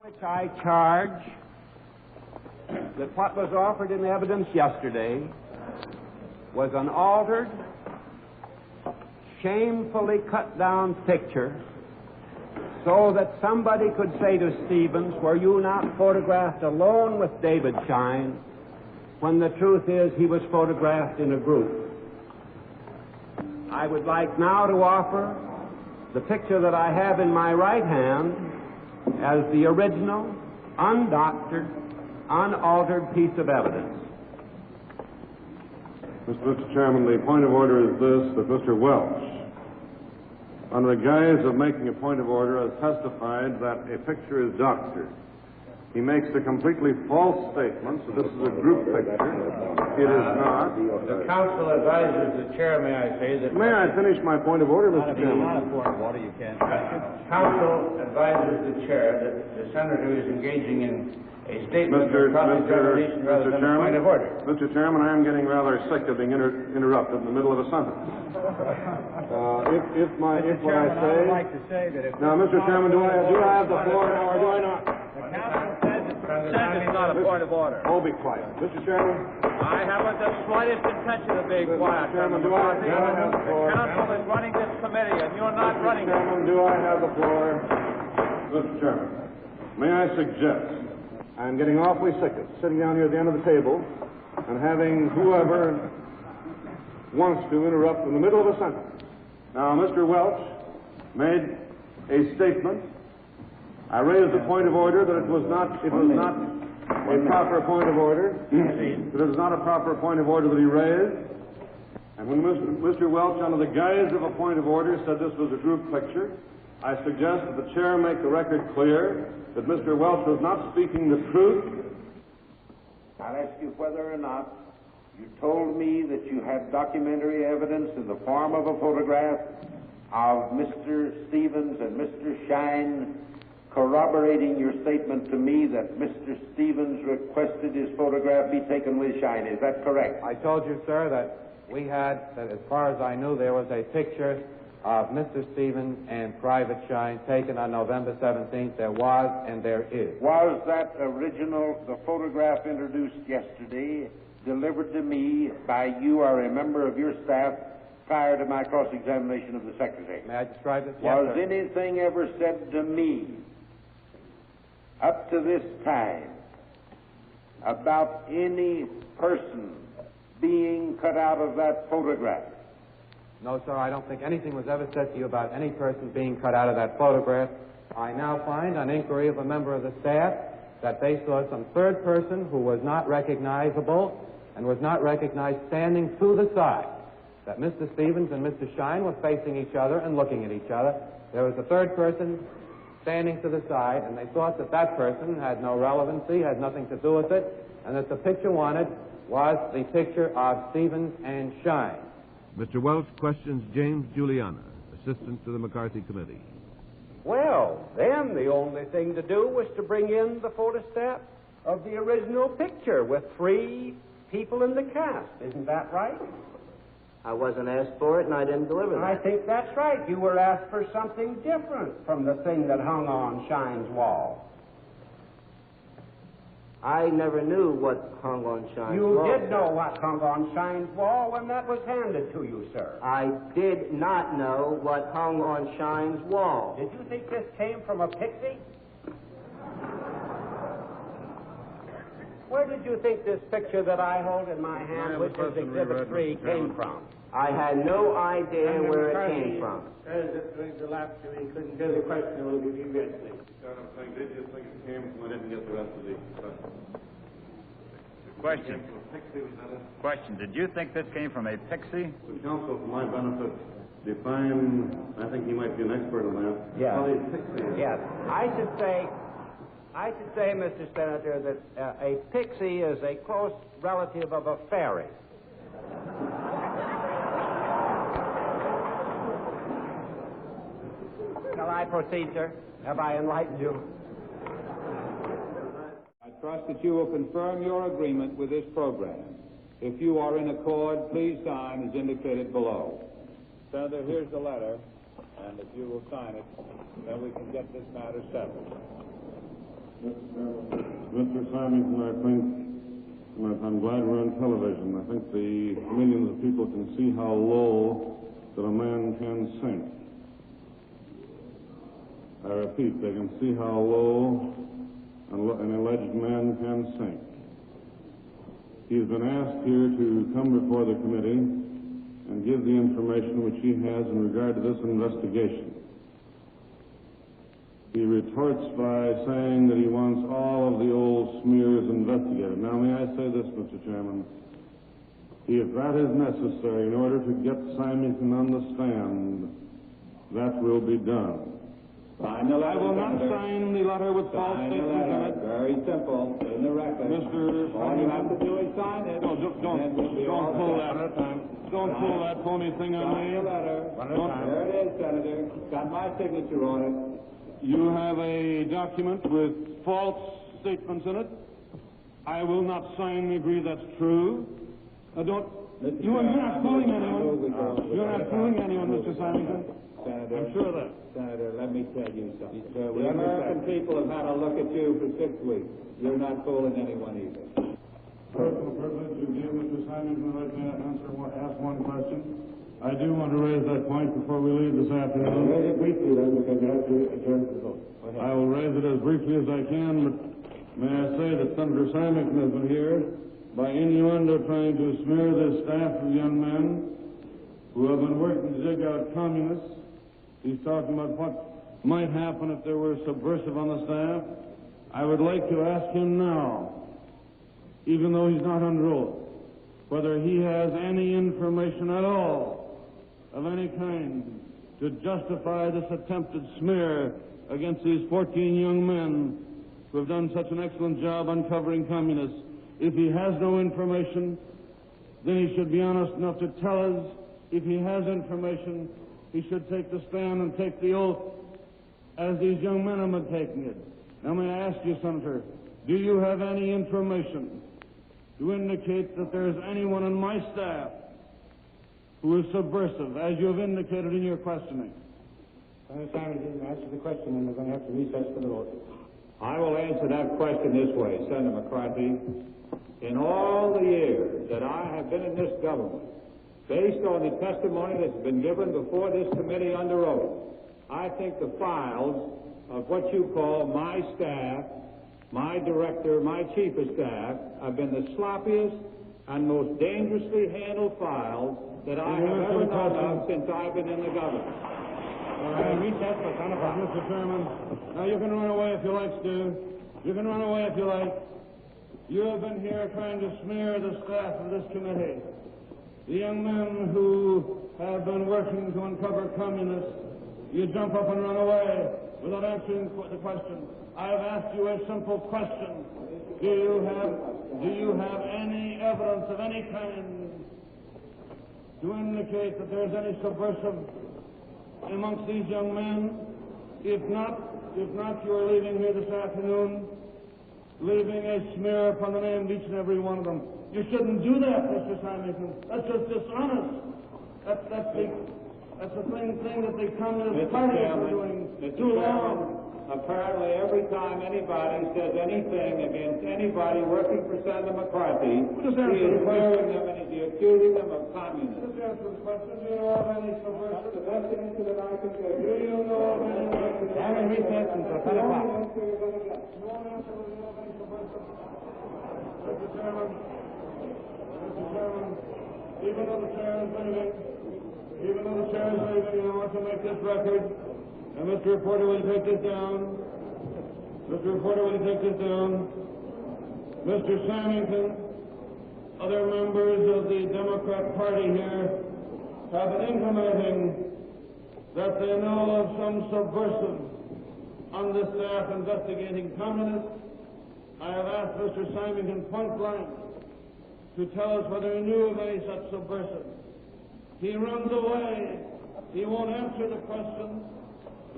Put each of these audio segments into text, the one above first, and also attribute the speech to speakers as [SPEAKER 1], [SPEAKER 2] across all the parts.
[SPEAKER 1] Which I charge that what was offered in evidence yesterday was an altered, shamefully cut down picture so that somebody could say to Stevens, were you not photographed alone with David Shine, when the truth is he was photographed in a group. I would like now to offer the picture that I have in my right hand as the original, undoctored, unaltered piece of evidence.
[SPEAKER 2] Mr. Chairman, the point of order is this, that Mr. Welch, under the guise of making a point of order, has testified that a picture is doctored. He makes a completely false statement, so this is a group picture. It is not.
[SPEAKER 3] The counsel advises the chair, may I say, that...
[SPEAKER 2] May I finish my point of order, Mr. Chairman?
[SPEAKER 3] Not a point of order, you can't. Counsel advises the chair that the senator is engaging in a statement of cross-examination rather than a point of order.
[SPEAKER 2] Mr. Chairman, I am getting rather sick of being interrupted in the middle of a sentence. If what I say...
[SPEAKER 3] I would like to say that if...
[SPEAKER 2] Now, Mr. Chairman, do I have the floor now or do I not?
[SPEAKER 3] The counsel says it's not a point of order.
[SPEAKER 2] Oh, be quiet. Mr. Chairman?
[SPEAKER 3] I haven't the slightest intention of being quiet.
[SPEAKER 2] Mr. Chairman, do I have the floor?
[SPEAKER 3] The counsel is running this committee and you're not running it.
[SPEAKER 2] Mr. Chairman, do I have the floor? Mr. Chairman, may I suggest, I'm getting awfully sick of sitting down here at the end of the table and having whoever wants to interrupt in the middle of a sentence. Now, Mr. Welch made a statement. I raised a point of order that it was not a proper point of order. That it was not a proper point of order that he raised. And when Mr. Welch, under the guise of a point of order, said this was a group picture, I suggest that the chair make the record clear that Mr. Welch was not speaking the truth.
[SPEAKER 1] I'll ask you whether or not you told me that you had documentary evidence in the form of a photograph of Mr. Stevens and Mr. Shine corroborating your statement to me that Mr. Stevens requested his photograph be taken with Shine. Is that correct?
[SPEAKER 4] I told you, sir, that as far as I knew, there was a picture of Mr. Stevens and Private Shine taken on November 17th. There was and there is.
[SPEAKER 1] Was that original, the photograph introduced yesterday, delivered to me by you or a member of your staff prior to my cross-examination of the secretary?
[SPEAKER 4] May I describe it?
[SPEAKER 1] Was
[SPEAKER 4] Yes, sir.
[SPEAKER 1] anything ever said to me up to this time about any person being cut out of that photograph?
[SPEAKER 4] No, sir, I don't think anything was ever said to you about any person being cut out of that photograph. I now find, on inquiry of a member of the staff, that they saw some third person who was not recognizable and was not recognized standing to the side. That Mr. Stevens and Mr. Shine were facing each other and looking at each other. There was a third person standing to the side, and they thought that that person had no relevancy, had nothing to do with it, and that the picture wanted was the picture of Stevens and Shine.
[SPEAKER 5] Mr. Welch questions James Juliana, assistant to the McCarthy Committee.
[SPEAKER 1] Well, then the only thing to do was to bring in the photostat of the original picture with 3 people in the cast. Isn't that right?
[SPEAKER 6] I wasn't asked for it, and I didn't deliver that.
[SPEAKER 1] I think that's right. You were asked for something different from the thing that hung on Shine's wall.
[SPEAKER 6] I never knew what hung on Shine's wall.
[SPEAKER 1] You did know what hung on Shine's wall when that was handed to you, sir.
[SPEAKER 6] I did not know what hung on Shine's wall.
[SPEAKER 1] Did you think this came from a pixie? Where did you think this picture that I hold in my hand, which is Exhibit 3, came from?
[SPEAKER 6] I had no idea where it came from.
[SPEAKER 3] The last two, he couldn't do the question. Will give you this thing.
[SPEAKER 2] Did you think it came from? I didn't get the rest of the question.
[SPEAKER 7] Question. Did you think this came from a pixie?
[SPEAKER 2] The counsel, for my benefit, define, I think he might be an expert on that.
[SPEAKER 1] Yes.
[SPEAKER 2] Well, a pixie.
[SPEAKER 1] Yes. I should say, Mr. Senator, that a pixie is a close relative of a fairy. Shall I proceed, sir? Have I enlightened you?
[SPEAKER 8] I trust that you will confirm your agreement with this program. If you are in accord, please sign as indicated below. Senator, here's the letter, and if you will sign it, then we can get this matter settled.
[SPEAKER 2] Mr. Simon, I think, I'm glad we're on television. I think the millions of people can see how low that a man can sink. I repeat, they can see how low an alleged man can sink. He's been asked here to come before the committee and give the information which he has in regard to this investigation. He retorts by saying that he wants all of the old smears investigated. Now, may I say this, Mr. Chairman? If that is necessary in order to get Symington on the stand, that will be done.
[SPEAKER 8] Sign the letter.
[SPEAKER 2] I will not sign the letter with false statements in it.
[SPEAKER 8] Very simple. In the record. All you have to do is sign it.
[SPEAKER 2] No, don't pull that. Don't pull that phony thing on me.
[SPEAKER 8] Sign the letter. There it is, Senator. It's got my signature on it.
[SPEAKER 2] You have a document with false statements in it. I will not sign and agree that's true. You're not fooling anyone. You're not fooling anyone, Mr. Symington.
[SPEAKER 8] Senator,
[SPEAKER 2] I'm sure of that.
[SPEAKER 8] Senator, let me tell you something. The American people have had a look at you for 6 weeks. You're not fooling anyone either.
[SPEAKER 2] Personal privilege to give Mr. Symington the right to ask one question. I do want to raise that point before we leave this afternoon.
[SPEAKER 9] Raise it briefly then, because you have to adjourn the vote.
[SPEAKER 2] I will raise it as briefly as I can, but may I say that Senator Symington has been here by innuendo trying to smear this staff of young men who have been working to dig out communists. He's talking about what might happen if there were subversive on the staff. I would like to ask him now, even though he's not under oath, whether he has any information at all of any kind to justify this attempted smear against these 14 young men who have done such an excellent job uncovering communists. If he has no information, then he should be honest enough to tell us. If he has information, he should take the stand and take the oath as these young men have been taking it. Now, may I ask you, Senator, do you have any information to indicate that there is anyone on my staff who is subversive, as you have indicated in your questioning?
[SPEAKER 4] Senator Simon didn't answer the question, and we're going to have to recess for the vote.
[SPEAKER 8] I will answer that question this way, Senator McCarthy. In all the years that I have been in this government, based on the testimony that's been given before this committee under oath, I think the files of what you call my staff, my director, my chief of staff, have been the sloppiest and most dangerously handled files that I have ever known of since I've been in the government.
[SPEAKER 2] Mr. Chairman, now you can run away if you like, Stu. You can run away if you like. You have been here trying to smear the staff of this committee. The young men who have been working to uncover communists, you jump up and run away without answering the question. I have asked you a simple question. Do you have any evidence of any kind to indicate that there's any subversive amongst these young men? If not, you are leaving here this afternoon, leaving a smear upon the name of each and every one of them. You shouldn't do that, Mr. Symington. That's just dishonest. That's the thing that the Communist Party has been doing too long.
[SPEAKER 8] Apparently, every time anybody says anything against anybody working for Senator McCarthy, he is smearing them and he's accusing them of communism.
[SPEAKER 2] Just answer the question. Do you know of any subversive?
[SPEAKER 8] That's the best answer that I can give.
[SPEAKER 2] Do you know of any?
[SPEAKER 4] I'm in recess until 10 o'clock.
[SPEAKER 2] You won't answer whether you know of any subversive. Mr. Chairman, even though the chair is leaving, I want to make this record. And Mr. Reporter, will you take this down? Mr. Reporter, will you take this down? Mr. Symington, other members of the Democrat Party here have been intimating that they know of some subversive on the staff investigating communists. I have asked Mr. Symington point blank to tell us whether he knew of any such subversive. He runs away. He won't answer the question.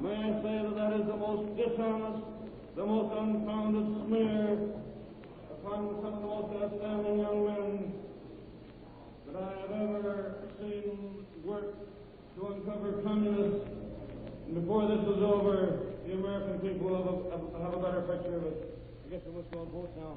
[SPEAKER 2] May I say that is the most dishonest, the most unfounded smear upon some of the most outstanding young men that I have ever seen work to uncover communists. And before this is over, The American people will have a better picture of it. I guess we must go on vote now.